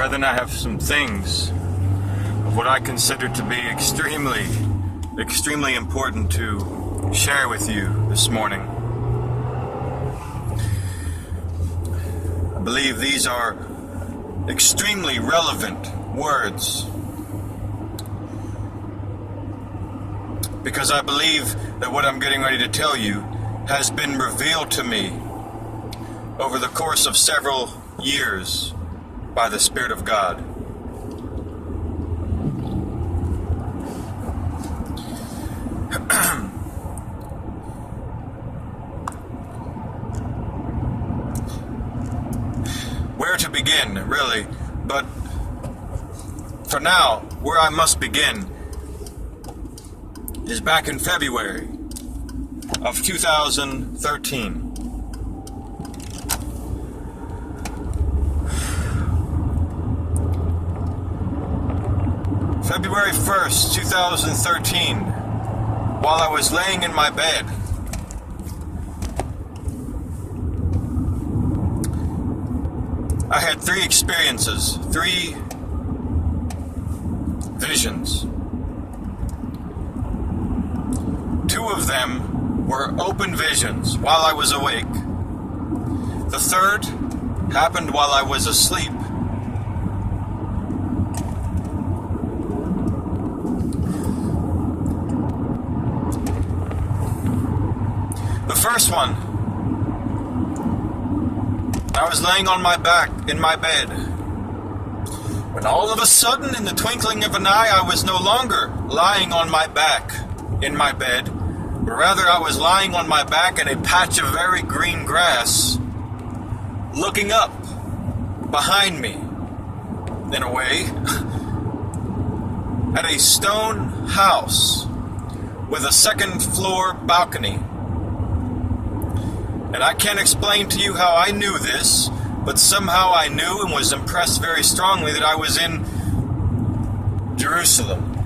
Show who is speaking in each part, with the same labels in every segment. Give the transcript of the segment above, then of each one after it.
Speaker 1: Brethren, I have some things of what I consider to be extremely important to share with you this morning. I believe these are extremely relevant words, because I believe that what I'm getting ready to tell you has been revealed to me over the course of several years by the Spirit of God. Where to begin, really, but for now, where I must begin is back in February of 2013. February 1st, 2013, while I was laying in my bed, I had three experiences, three visions. Two of them were open visions while I was awake. The third happened while I was asleep. The first one, I was laying on my back in my bed, when all of a sudden, in the twinkling of an eye, I was no longer lying on my back in my bed, but rather I was lying on my back in a patch of very green grass, looking up behind me, in a way, at a stone house with a second floor balcony. And I can't explain to you how I knew this, but somehow I knew and was impressed very strongly that I was in Jerusalem.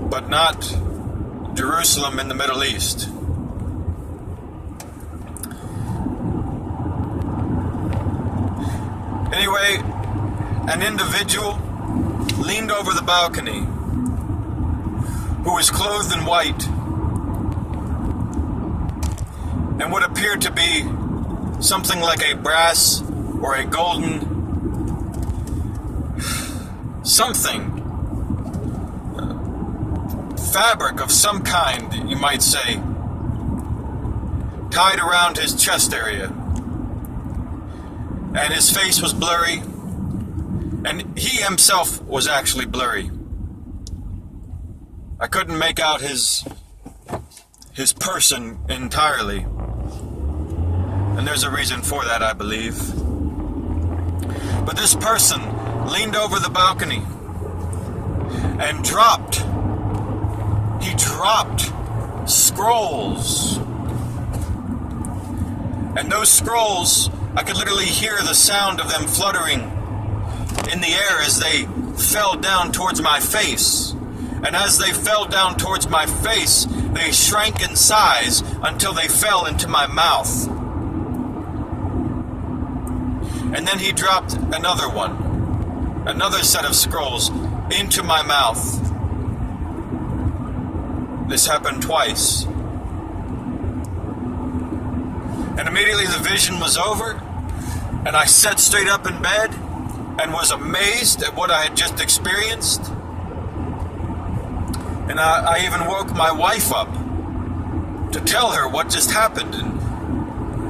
Speaker 1: But not Jerusalem in the Middle East. Anyway, an individual leaned over the balcony who was clothed in white, and what appeared to be something like a brass or a golden something, fabric of some kind, you might say, tied around his chest area. And his face was blurry, and he himself was actually blurry. I couldn't make out his person entirely. And there's a reason for that, I believe. But this person leaned over the balcony and dropped scrolls. And those scrolls, I could literally hear the sound of them fluttering in the air as they fell down towards my face. And as they fell down towards my face, they shrank in size until they fell into my mouth. And then he dropped another set of scrolls into my mouth. This happened twice. And immediately the vision was over, and I sat straight up in bed and was amazed at what I had just experienced. And I even woke my wife up to tell her what just happened. And,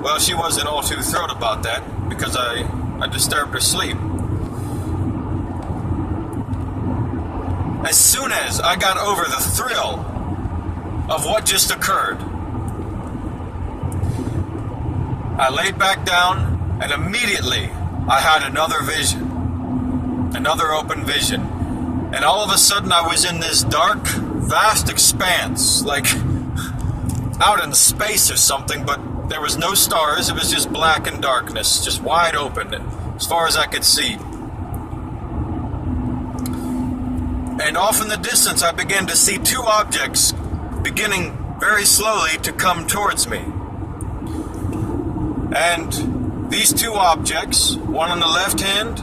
Speaker 1: well, she wasn't all too thrilled about that, because I disturbed her sleep. As soon as I got over the thrill of what just occurred, I laid back down, and immediately I had another vision, another open vision. And all of a sudden I was in this dark, vast expanse, like out in space or something, but there was no stars. It was just black and darkness, just wide open, as far as I could see. And off in the distance, I began to see two objects beginning very slowly to come towards me. And these two objects, one on the left hand,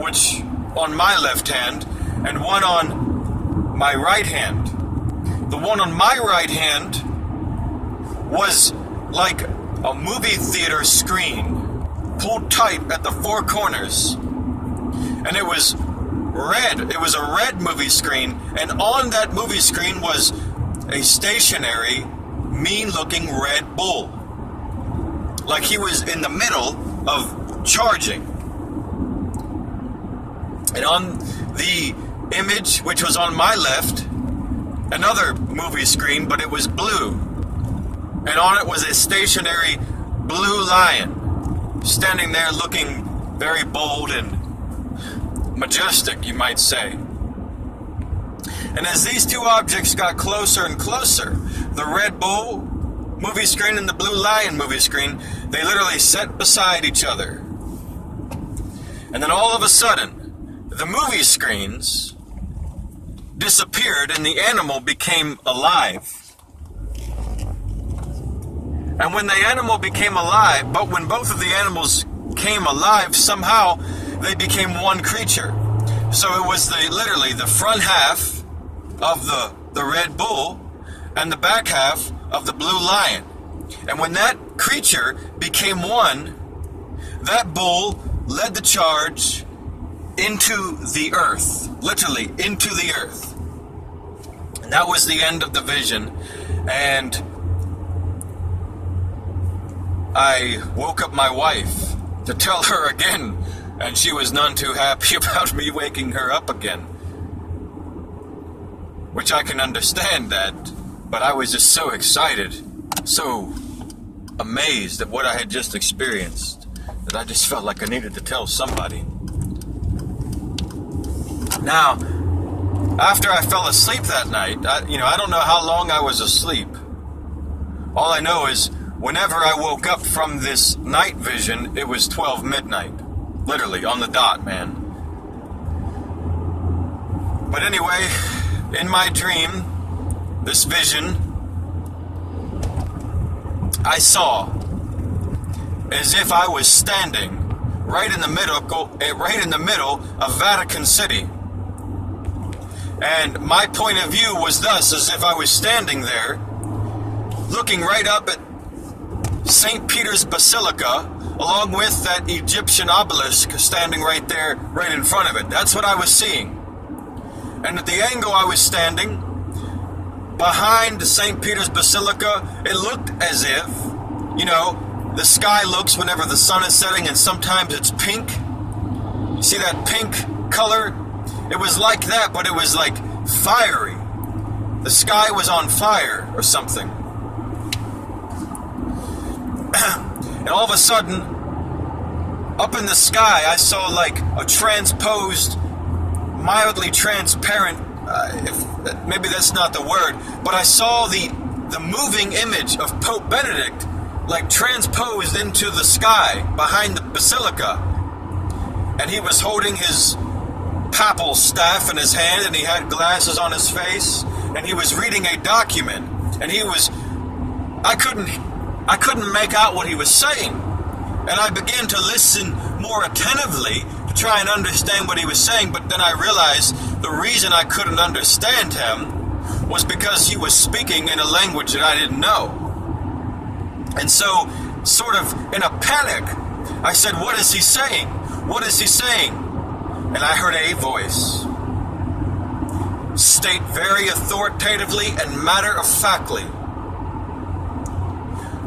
Speaker 1: which on my left hand, and one on my right hand. The one on my right hand was like a movie theater screen, pulled tight at the four corners. And it was red. It was a red movie screen, and on that movie screen was a stationary, mean-looking Red Bull. Like he was in the middle of charging. And on the image, which was on my left, another movie screen, but it was blue. And on it was a stationary blue lion, standing there looking very bold and majestic, you might say. And as these two objects got closer and closer, the Red Bull movie screen and the Blue Lion movie screen, they literally sat beside each other. And then all of a sudden, the movie screens disappeared and the animal became alive. And when the animal became alive, but when both of the animals came alive, somehow they became one creature. So it was literally the front half of the Red Bull and the back half of the Blue Lion. And when that creature became one, that bull led the charge into the earth, literally into the earth. And that was the end of the vision. And I woke up my wife to tell her again, and she was none too happy about me waking her up again. Which I can understand that, but I was just so excited, so amazed at what I had just experienced, that I just felt like I needed to tell somebody. Now, after I fell asleep that night, I don't know how long I was asleep. All I know is whenever I woke up from this night vision, it was 12 midnight. Literally, on the dot, man. But anyway, in my dream, this vision, I saw as if I was standing right in the middle of Vatican City. And my point of view was thus, as if I was standing there, looking right up at St. Peter's Basilica, along with that Egyptian obelisk standing right there, right in front of it. That's what I was seeing. And at the angle I was standing, behind St. Peter's Basilica, it looked as if, the sky looks whenever the sun is setting, and sometimes it's pink. You see that pink color? It was like that, but it was like fiery. The sky was on fire or something. And all of a sudden, up in the sky, I saw like a transposed, mildly transparent, maybe that's not the word, but I saw the moving image of Pope Benedict, like transposed into the sky behind the basilica. And he was holding his papal staff in his hand, and he had glasses on his face, and he was reading a document, and I couldn't make out what he was saying. And I began to listen more attentively to try and understand what he was saying, but then I realized the reason I couldn't understand him was because he was speaking in a language that I didn't know. And so, sort of in a panic, I said, "What is he saying? What is he saying?" And I heard a voice state very authoritatively and matter-of-factly,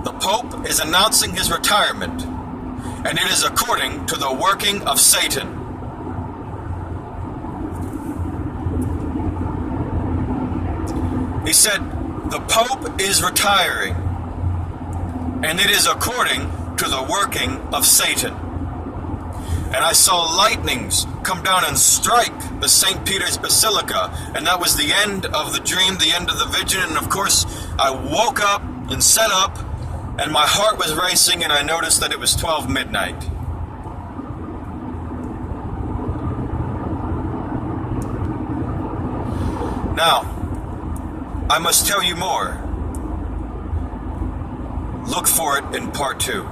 Speaker 1: "The Pope is announcing his retirement, and it is according to the working of Satan." He said, "The Pope is retiring, and it is according to the working of Satan." And I saw lightnings come down and strike the St. Peter's Basilica, and that was the end of the dream, the end of the vision. And of course, I woke up and sat up, and my heart was racing, and I noticed that it was 12 midnight. Now, I must tell you more. Look for it in part 2.